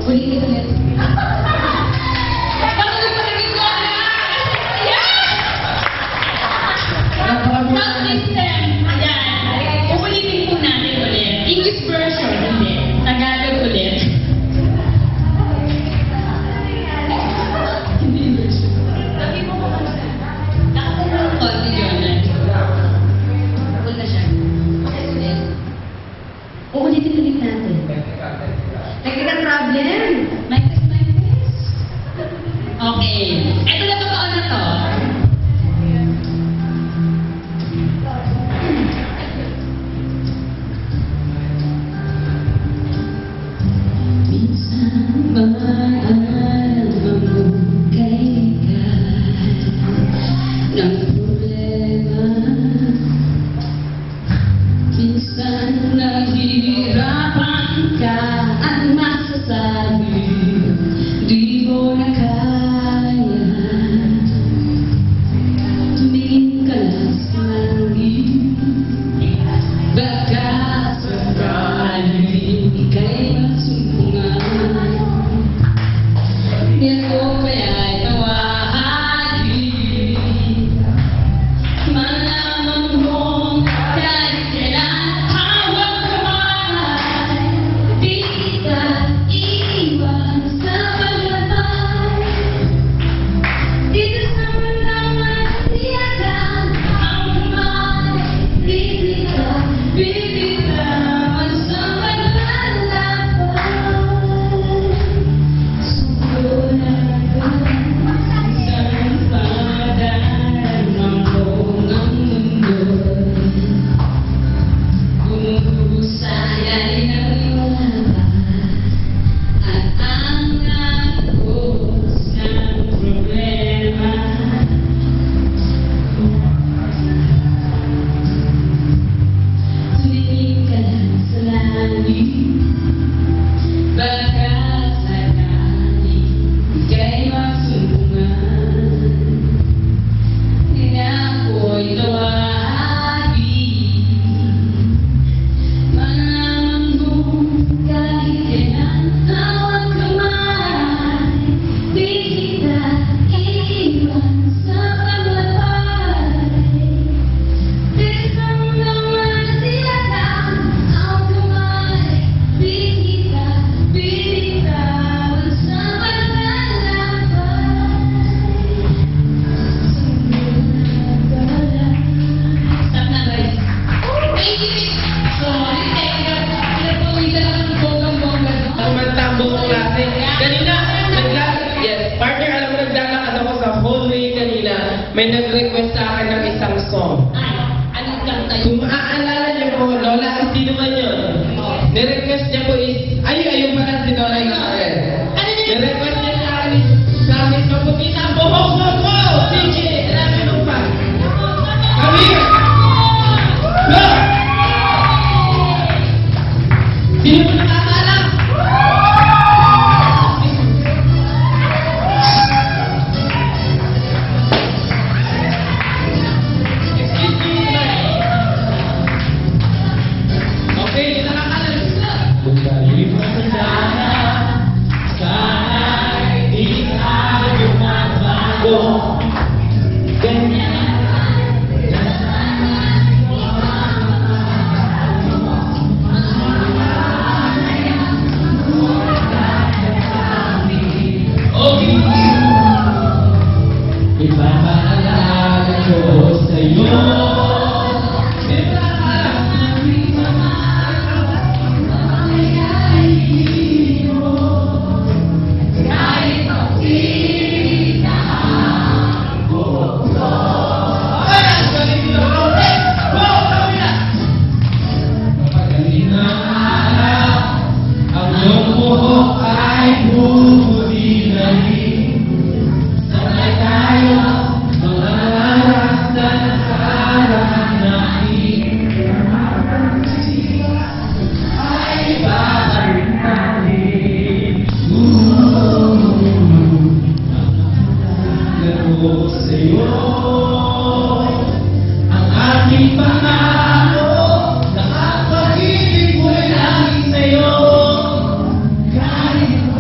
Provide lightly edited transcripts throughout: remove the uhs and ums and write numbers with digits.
Ulitin ulit. Sound system. Ayan. Uulitin po natin ulit. English version ulit. Tagalog ulit. Hindi version. Sabi mo kung ano. Nakakulong ko si Jonah. Cool na siya. Okay, ulit. Uulitin ulit natin. Technical problem. Mic test, mic test. Okay. Ito na totoo na to. Minsan maalala mo kailan ng problema. Minsan nahihirapan ka at masasabi di mo na kaya. Tumingin ka lang sa langit, baka sakaling ika'y masumpungan. Yan ko kaya'y tawahagi, malaman mo kahit kailan hawak kamay. Di kita iiwan sa paglabay. Dito sa malaman tiyakan ang kamay. Di kita bibitawan sa paglalakbay. Sugo na isang padarama ng mundo. Bumubusayan ng lumalabas at ang nagpos ng problema. Tumingin ka lang sa langit, baka sakaling ika'y masumpungan. Hindi na ako'y tawahagi, malaman mo kahit kailan hawak kamay. Di kita iiwan sa paglabay. Dito naman tiyakan ang kamay. Di kita bibitawan sa paglalakbay. Stop na guys. Thank you. Sorry, pinapawisan ako ng bonggang-bongga. Kumantang buong klase. Kanina, partner, alam mo, naglalakad ako sa hallway kanina. May nag-request sa akin ng isang song. Ay, anong kanta yun? Kung maaalala niyo po, Lola, sino man yun? Nirequest niya po is, ayun pala si Lola yung akin. Ano yun? Nirequest niya sa akin is, promise mapukita ang buhok mo po! Sige, alamin mo pa. Kami! Go! Sino mo nakakaalam? Excuse me, sir. Okay, yun nakakaalam. Bukali mo sana, sana'y di tayo magbago. Ganyan. Okay. Ipapaalala ko sa'yo. Ang iyong buhok ay bubuti na rin. Sabay tayo mangarap sa nakaraan natin. Ay babalik natin. Ako sa'yo ang aking pangako. Nakapag-ibig ko'y lagi sa'yo. Kahit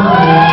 Wow!